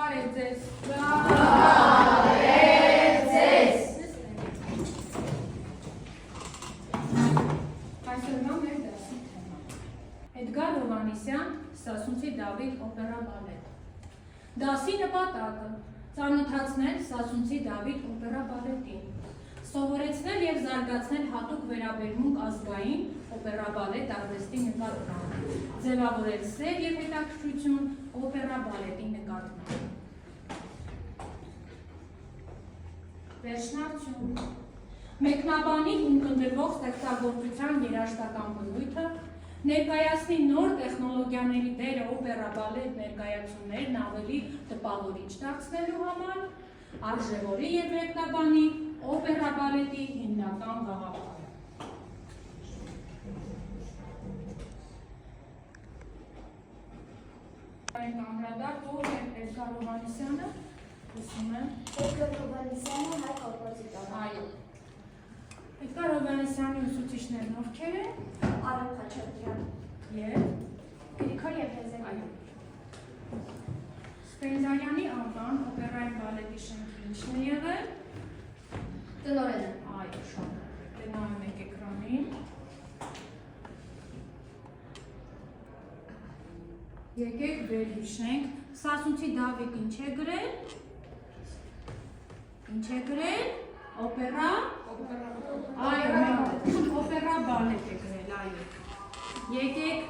Բարև ձեզ։ Բարև ձեզ։ Այսօրվա մեր դասի թեման։ Էդգար Հովհաննիսյան, Սասունցի Դավիթ օպերա բալետ։ Դասի նպատակը ծանոթացնել Սասունցի Դավիթ օպերա բալետին, սովորեցնել և զարգացնել հատուկ վերաբերմունք ազգային օպերա բալետ արվեստի նկատմամբ, ձևավորել սեր և հետաքրքրություն օպերա բալետի նկատմամբ։ Վերջնարդյուն։ Մեկնաբանի ունկնդրվող ստեղծագործության երաժշտական բնույթը, ներկայացնի նոր տեխնոլոգիաների դերը օպերա բալետ ներկայացումներն ավելի տպավորիչ դարձնելու համար, արժևորի և մեկնաբանի օպերա բալետի հիմնական գաղափարը։ Անդրադարձ ով է Էդգար Հովհաննիսյանը, լսում եմ։ Էդգար Հովհաննիսյանը հայ կոմպոզիտոր։ Այո։ Էդգար Հովհաննիսյանի ուսուցիչներն ովքեր են։ Արամ Խաչատրյան Եվ Գրիգոր Եվրեզյանի։ Սպենդիարյանի անվան օպերային բալետի շենքի ինչն է եղել։ Տնօրենը։ Այո, շատ։ Դե նայում եք էկրանին։ Եկեք վերհիշենք, Սասունցի Դավիթ ինչ է գրել։ Ինչ է գրել։ Օպերա։ Այո, օպերա բալետ է գրել, այո։ Եկեք,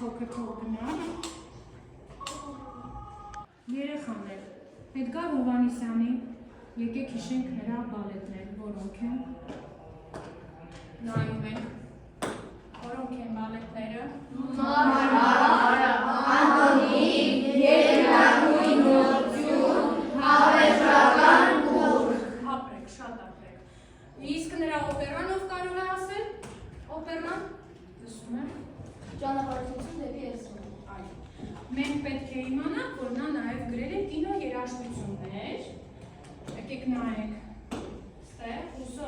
փոքր գնալ։ Երեխաներ, Էդգար Հովհաննիսյանի եկեք հիշենք նրա բալետներ, որոնք են։ Նայում ենք, որոնք են բալետները։ Մարմարա, Անդոնին, երկրագույն նորություն, հավերժական կուռք։ Ապրեք, շատ ապրեք։ Իսկ նրա օպերան ով կարող է ասել։ Օպերան, լսում եմ։ Ճանապարհորդություն դեպի Էրզրում։ Այո։ Մենք պետք է իմանանք, որ նա նաև գրել է կինո երաժշտություններ։ Եկեք նայենք։ Ստեղ, Ռուսո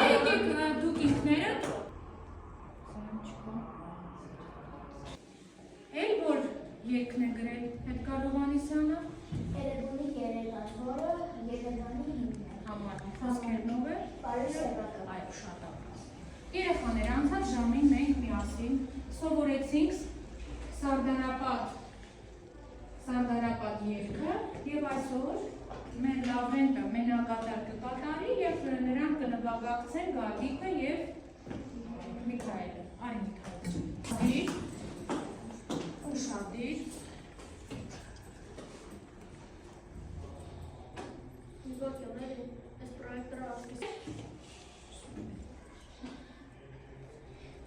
եկեք դուք ինքները։ Էլ որ երգն է գրել Էդգար Հովհաննիսյանը։ Երևանի Երևան, որը Երևանի հիմն է։ Համարում, խոսքերնով է։ Բարի սերվակը։ Այո, շատ ապրած։ Երեխաներ, անցած ժամին մենք միասին սովորեցինք Սարդարապատ երգը և այսօր մեր Լավրենտը մենակատար կկատարի և նրանք կնվագակցեն Գագիկը և Միքայելը։ Այ Միքայել։ Ուշադիր։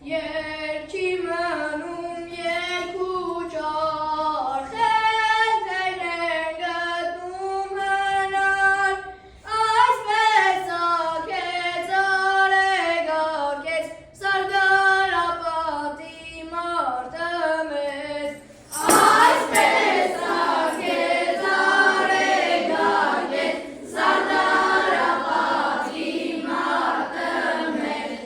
Երկի մնում երկու ճարխեն ձայնեն գտնում հնար, այսպես ակեց արեգակեց Սարդարապատի մարդը մեզ, այսպես ակեց արեգակեց Սարդարապատի մարդը մեզ,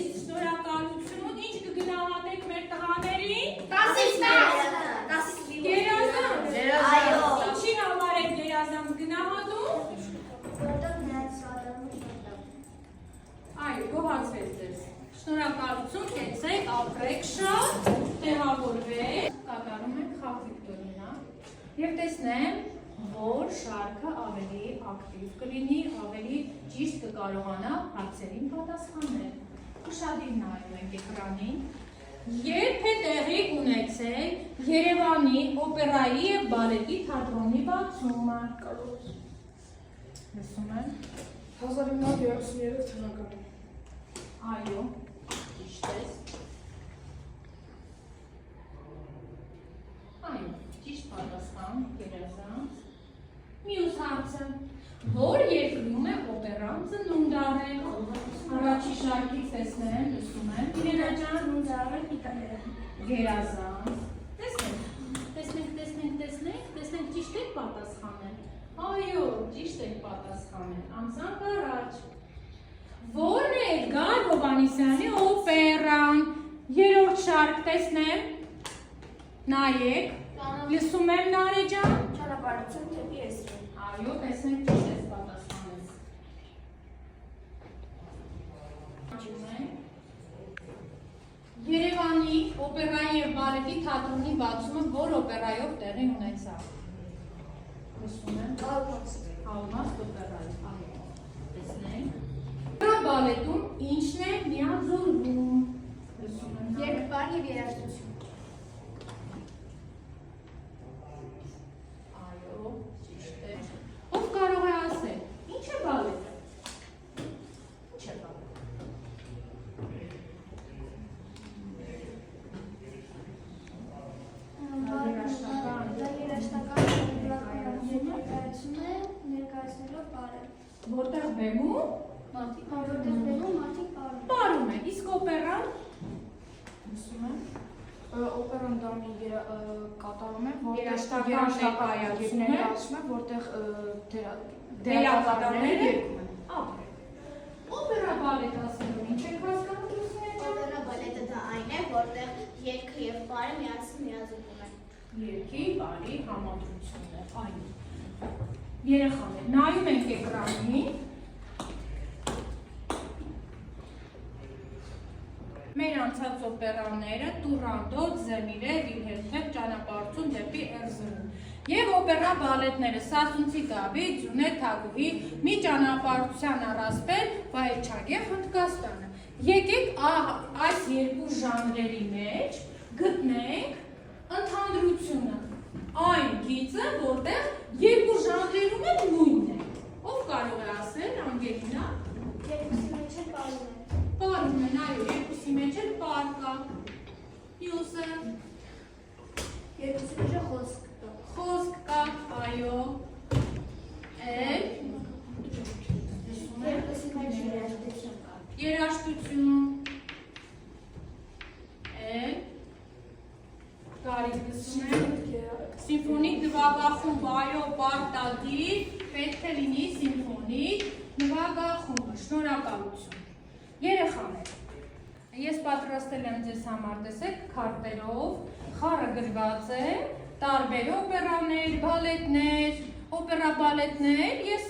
Շնորհակալություն, ինչ կգնահատեք մեր տղաներին։ Տասից Գերազանց։ Այո։ Ինչի համար եք գերազանց գնահատում։ Որտեղ նրանց սադարում Այո, գոհացվեց ձեզ։ Շնորհակալություն, կեցեք, ապրեք շատ, տեղավորվեք, կատարում ենք խաղ Վիկտորինա և տեսնեմ, որ շարքը ավելի ակտիվ կլինի, ավելի ճիշտ կկարողանա հարցերին պատասխանել։ Ուշադիր նայում ենք էկրանին։ Երբ է տեղի ունեցել Երևանի օպերայի և բալետի թատրոնի բացումը։ Լսում եմ։ 1933 թվականին։ Այո, ճիշտ ես։ Այո, Ճիշտ պատասխան, գերազանց։ Մյուս հարցը, որ երկրում է օպերան ծնունդ առել։ Առաջի շարքից տեսնեմ, լսում եմ։ Իրենա ջան, ծնունդ առել Իտալիա։ Գերազանց։ Տեսնենք ճիշտ եք պատասխանել։ Այո, ճիշտ եք պատասխանել։ Անցանք առաջ։ Որն է Էդգար Հովհաննիսյանի օպերան։ Երրորդ շարք տեսնեմ։ Նայեք։ Լսում եմ Նարէ ջան։ Ճանապարհություն դեպի Էսրոն։ Այո, տեսնենք ճիշտ եք պատասխանել։ Երևանի օպերայի և բալետի թատրոնի բացումը որ օպերայով տեղի ունեցավ։ Լսում եմ։ Ալմաստ օպերայի։ Այո, տեսնենք։ Բալետում ինչն է միաձուլվում։ Լսում եմ։ Երկբար և երաժշտություն։ Այո, ճիշտ է։ Ով կարող է ասել, ինչ է բալետը։ Ինչ է բալետը։ Ներկայացնելով բարը։ Որտեղ բեմում պարում է, իսկ օպերան։ Լսում եմ։ Օպերան դա մի կատարում է, Երաժշտական ներկայացում է, որտեղ դերակատարները երգում են։ Օպերա բալետ ասելով ինչ եք հասկանում Լուսինե ջան։ Օպերա բալետը դա այն է, որտեղ երգը և բարը միաձուլվում են։ Երգի բարի համադրությունն է, այն։ Երեխաներ, նայում ենք էկրանին։ Մեր անցած օպերաները Տուրանդոտ, Զեմիրե, Վիլհելմ ճանապարհություն դեպի Էրզրում և օպերա բալետները Սասունցի Դավիթ, Ձյունե Թագուհի, մի ճանապարհության առասպել Վայեչագեղ Հնդկաստանը։ Եկեք այս երկու ժանրերի մեջ գտնենք ընդհանրությունը, այն գիծը, որտեղ երկու ժանրերում էլ նույնն է։ Ով կարող է ասել, Անգելինա։ Երկուսի մեջ էլ պարում են։ Պարում են, այո, երկուսի մեջ էլ պար կա։ Մյուսը։ Երկուսի մեջ էլ խոսք կա։ Խոսք կա, այո։ Էլ։ Երկուսի մեջ երաժշտություն կա։ Երաժշտություն։ Էլ։ Կարիք լսում եմ։ Սիմֆոնիկ նվագախումբ, այո, պարտադիր, պետք է լինի սիմֆոնիկ նվագախումբը, շնորհակալություն։ Երեխաներ, ես պատրաստել եմ ձեզ համար, տեսեք, քարտերով, խառը գրված է, տարբեր օպերաներ, բալետներ, օպերա բալետներ, ես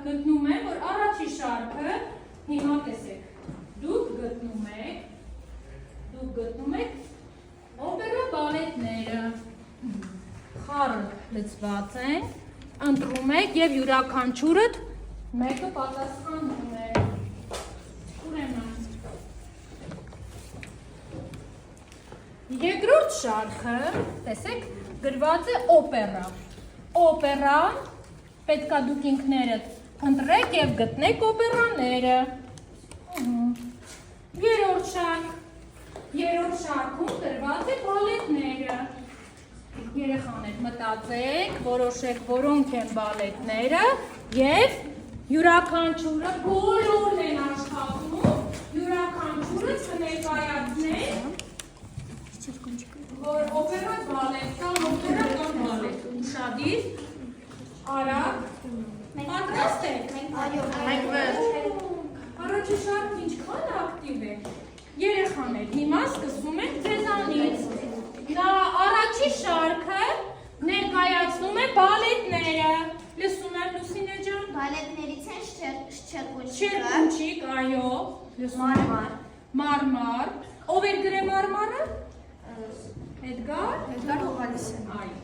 գտնում եմ, որ առաջի շարքը, հիմա տեսեք, դուք գտնում եք օպերա բալետները, խառը լցված են, ընտրում եք և յուրաքանչյուրդ մեկը պատասխանում է։ Երկրորդ շարքը, տեսեք, գրված է օպերա։ Օպերան, պետքա դուք ինքներդ ընտրեք և գտնեք օպերաները։ Երրորդ շարք։ Երրորդ շարքում գրված է բալետները։ Երեխաներ մտածեք, որոշեք որոնք են բալետները և յուրաքանչյուրը բոլորն են աշխատում, յուրաքանչյուրը կներկայացնեն, որ օպերա բալետ կամ օպերա կամ բալետ, ուշադիր, արագ, պատրաստ եք։ Առաջի շարքն ինչքան ակտիվ է։ Երեխաներ, հիմա սկսում ենք ձեզանից։ Նա առաջի շարքը ներկայացնում է բալետները։ Լսում եմ Լուսինե ջան։ Բալետներից են Շչերկունչիկը, Շչերկունչիկ, այո։ Մարմար, Մարմար։ Ով էր գրել Մարմարը։ Էդգար Հովհաննիսյան, այո։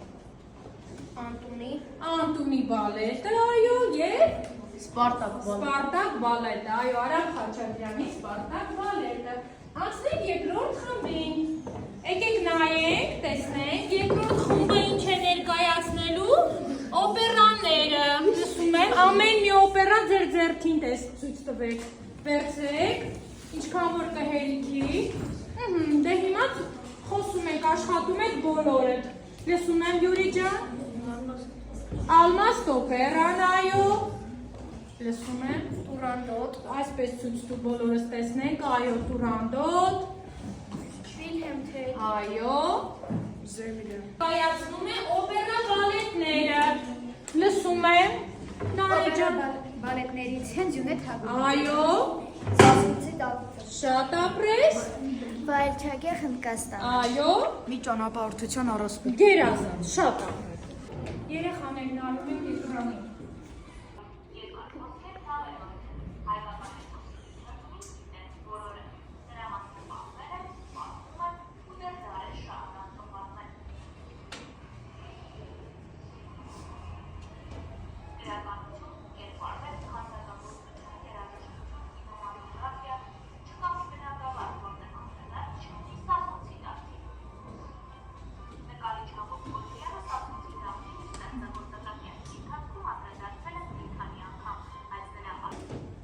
Անտունի բալետը, այո, և Սպարտակ բալետը, այո, Արամ Խաչատրյանի Սպարտակ բալետը։ Անցնենք երկրորդ խմբին։ Եկեք նայենք, տեսնենք, երկրորդ խումբը ինչ է ներկայացնելու օպերաները։ Լսում եմ, ամեն մի օպերա ձեր ձեռքին ցույց տվեք։ Վերցրեք, ինչքան որ կհերիքի։ Դե հիմա խոսում եք, աշխատում եք բոլորդ։ Լսում եմ Յուրի ջան։ Ալմաստ օպերան, այո։ Լսում եմ Տուրանդոտ, այսպես ցույց տու բոլորս տեսնենք, այո, Տուրանդոտ, Վիլհեմ Թեյ, այո։ Զեմիլը, Կայացնում է օպերա բալետները։ Լսում եմ Նարեկ ջան։ բալետներից հենց Յունետ Հագուտ, Այո, Սասունցի Դավիթը, շատ ապրես։ Վայելչագե Խնդկաստան, Այո, մի ճանապարհորդության առասպել, գերազանց, շատ ապրես։ Երեխաներն անում են դիզրանի։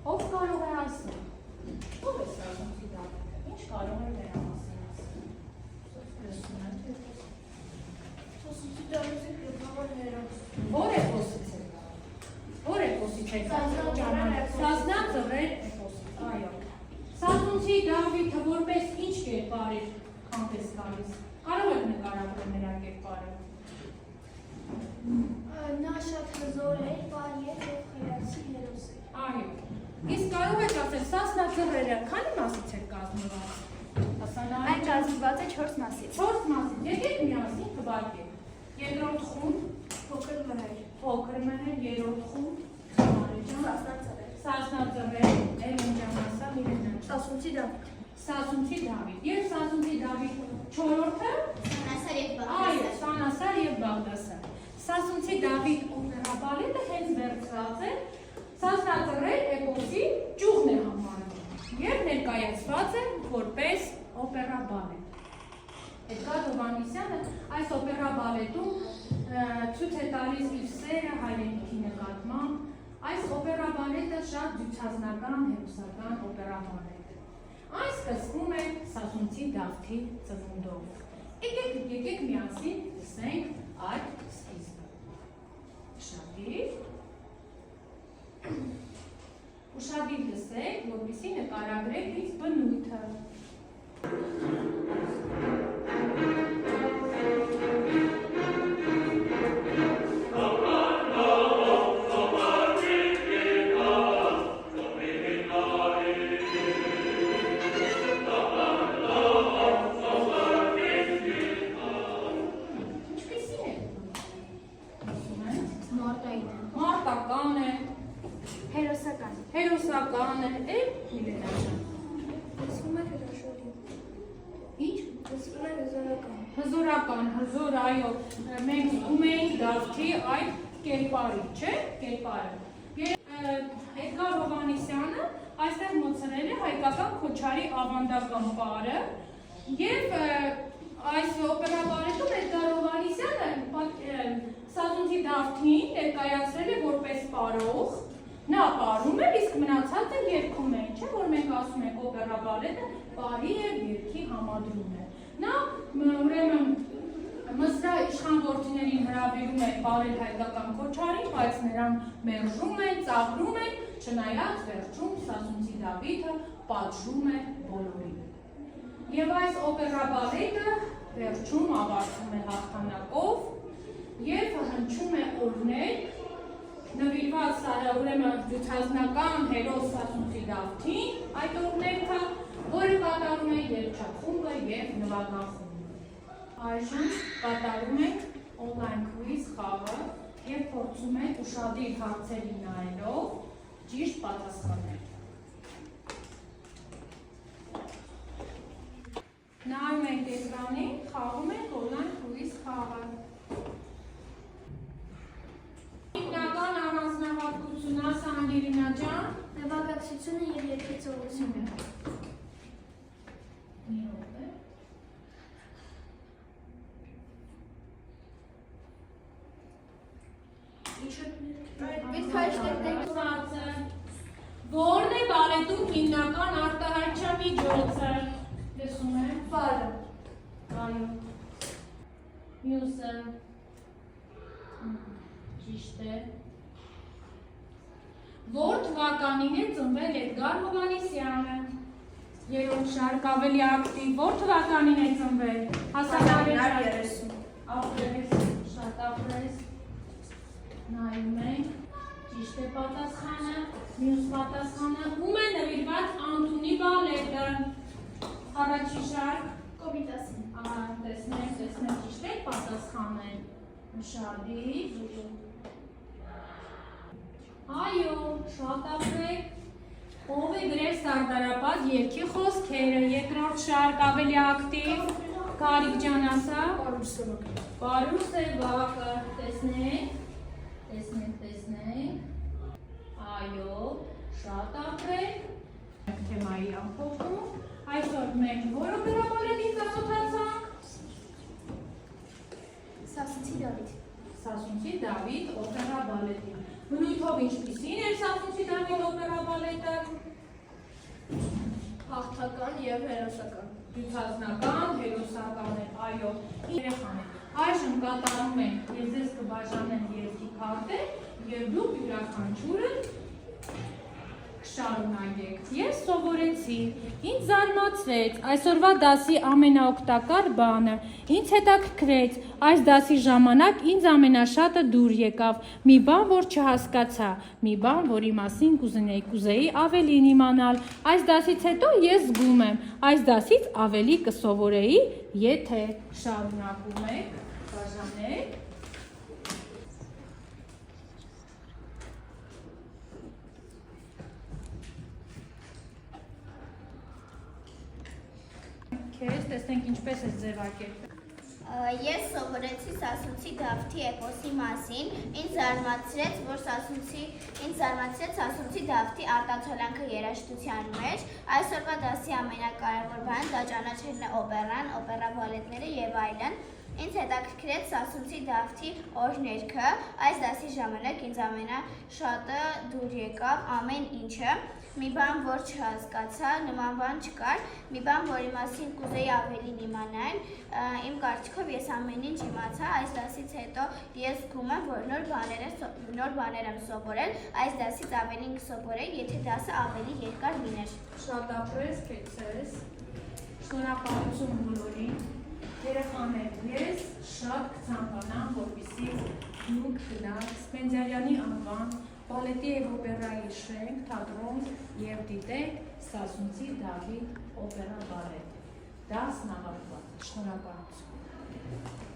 Ով կարող է ասել։ Ո՞վ է Սասունցի Դավիթը։ Ինչ կարող է նրա մասին ասել։ Լսում եմ, թե Սասունցի Դավիթը գլխավոր հերոս, Որ էպոսից է գալու։ Որ էպոսից է գալու։ Սասնա ծռեր էպոսից, այո։ Սասունցի Դավիթը որպես ինչ կերպար էր հանդես գալիս։ Կարող եք նկարագրել նրա կերպարը։ նա շատ հզոր էր, բարի էր և խելացի հերոս էր, Այո։ Իսկ կարող եք ասել Սասնա ծռերը քանի մասից է կազմված։ այն կազմված է 4 մասից, 4 մասից։ Եկեք միասին թվարկենք։ Երկրորդ խումբ, փոքր մհեր, փոքր մհեր, երրորդ խումբ, Նարեկ ջան, Սասնա ծռեր, Էլեն ջան ասա, Միլենա ջան։ Սասունցի Դավիթ, Սասունցի Դավիթ եւ Սասունցի Դավիթ չորրորդը Սանասար և այո Բաղդասար։ Սանասար եւ Բաղդասար Սասունցի Դավիթ օպերա բալետը հենց վերցված է Սասնա ծռեր էպոսի ճյուղն է համարվում եւ ներկայացված է որպես օպերա բալետ Էդգար Հովհաննիսյանը այս օպերա բալետում ցույց է տալիս իր սերը հայրենիքի նկատմամբ այս օպերա բալետը շատ դյուցազնական հերոսական օպերա բալետ Այն սկսվում է Սասունցի Դավթի ծնունդով։ Եկեք միասին լսենք այդ սկիզբը։ Ուշադիր լսեք, որպեսզի նկարագրեք իր բնույթը։ Մարտական է, հերոսական է, Միլենա ջան։ լսվում է հրաշալի, Ինչ? լսվում է հզորական, Հզորական, հզոր, այո, մենք զգում էինք Դավթի այդ կերպարի, չէ՞, կերպարը։ Էդգար Հովհաննիսյանը այստեղ մոցնել է հայկական քոչարի ավանդական պարը եւ այս օպերա բալետում Էդգար Հովհաննիսյանը Սասունցի Դավթին ներկայացրել է որպես պարող, նա պարում է, իսկ մնացածը երգում է, չէ՞ որ մենք ասում ենք օպերա բալետը պարի եւ երգի համադրում է։ Նա ուրեմն Մսրա իշխան գործիներին հրավիրում է պարել հայկական քոչարին, բայց նրան մերժում են, ծաղրում են, չնայած վերջում Սասունցի Դավիթը պատժում է բոլորին։ Եվ այս օպերա բալետը վերջում ավարտվում է հաղթանակով եւ հնչում է օրհներ նվիրված ուրեմն դյուցազնական հերոս Սասունցի Դավթին, այդ օրհներքը, որը կատարում է երգչախումբը եւ նվագախումբը։ Այժմ կատարում ենք on-line quiz խաղը եւ փորձում ենք ուշադիր հարցերի նայելով ճիշտ պատասխանել։ Նայում ենք էկրանին, խաղում ենք on-line quiz խաղը։ Հիմնական առանձնահատկություն ասա Անգելինա ջան։ նվագակցությունը և երգեցողությունը, Մի րոպե։ Որն է բալետում հիմնական արտահայտչամիջոցը։ Լսում եմ։ պարը, Այո։ Մյուսը ճիշտ է։ Որ թվականին է ծնվել Էդգար Հովհաննիսյանը։ Երրորդ շարք ավելի ակտիվ։ Որ թվականին է ծնվել։ Հասանարար 30։ Ապրես, շատ ապրես։ Նայում ենք։ Ճիշտ է պատասխանը։ Մյուս պատասխանը ում է նվիրված Անտունի բալետը։ Առաջին շարք Կոմիտասին։ տեսնենք, ճիշտ է պատասխանել։ Ուշադիր։ Այո, շատ ապրեք։ Ով է գրել Սարդարապատ երգի խոսքերը, երկրորդ շարք ավելի ակտիվ։ Կարիք ջան ասա։ Պարուս Սևակը, տեսնենք։ Այո, շատ ապրեք։ Թեմայի ամփոփում։ Այսօր մենք որ օպերաբալետին ծանոթացանք։ Սասունցի Դավիթ օպերաբալետին։ Բնույթով ինչպիսին էր Սասունցի Դավիթ օպերաբալետը։ Հաղթական եւ հերոսական։ Դյուցազնական, հերոսական է, այո, երեխան է։ Այժմ կատարում ենք, ես ձեզ կբաժանեմ երգի քարտեր եւ դուք յուրաքանչյուրը կշարունակեք։ Ես սովորեցի, ինձ զարմացրեց այսօրվա դասի ամենաօգտակար բանը, ինձ հետաքրքրեց, այս դասի ժամանակ ինձ ամենաշատը դուր եկավ, մի բան, որ չհասկացա, մի բան, որի մասին կուզեի ավելին իմանալ, այս դասից հետո ես զգում եմ, այս դասից ավելի կսովորեի, եթե շարունակում եք, բաժանեք։ Քեզ տեսնենք ինչպես է ձևակերպել։ Ես սովորեցի Սասունցի Դավթի էպոսի մասին, ինձ զարմացրեց Սասունցի Դավթի արտացոլանքը երաժշտության մեջ, այսօրվա դասի ամենակարևոր բանը դա ճանաչելն է օպերան, օպերաբալետները եւ այլն։ Ինձ հետաքրքրեց Սասունցի Դավթի օրհներգը, այս դասի ժամանակ ինձ ամենաշատը դուր եկավ ամեն ինչը, մի բան, որ չհասկացա, նման բան չկար, մի բան, որի մասին կուզեի ավելին իմանալ, իմ կարծիքով ես ամեն ինչ իմացա, այս դասից հետո ես զգում եմ, որ նոր բաներ եմ սովորել, այս դասից ավելին կսովորեի, եթե դասը ավելի երկար լիներ։ Շատ ապրես, քեքսես, շնորհակալություն բոլորին, երեխաներ, ես շատ կցանկանամ, որպեսզի դուք գնաք Սպենդիարյանի անվան բալետի եւ օպերայի շենք, թատրոն եւ դիտեք Սասունցի Դավիթ օպերա բալետ։ Դասն ավարտված։ Շնորհակալություն։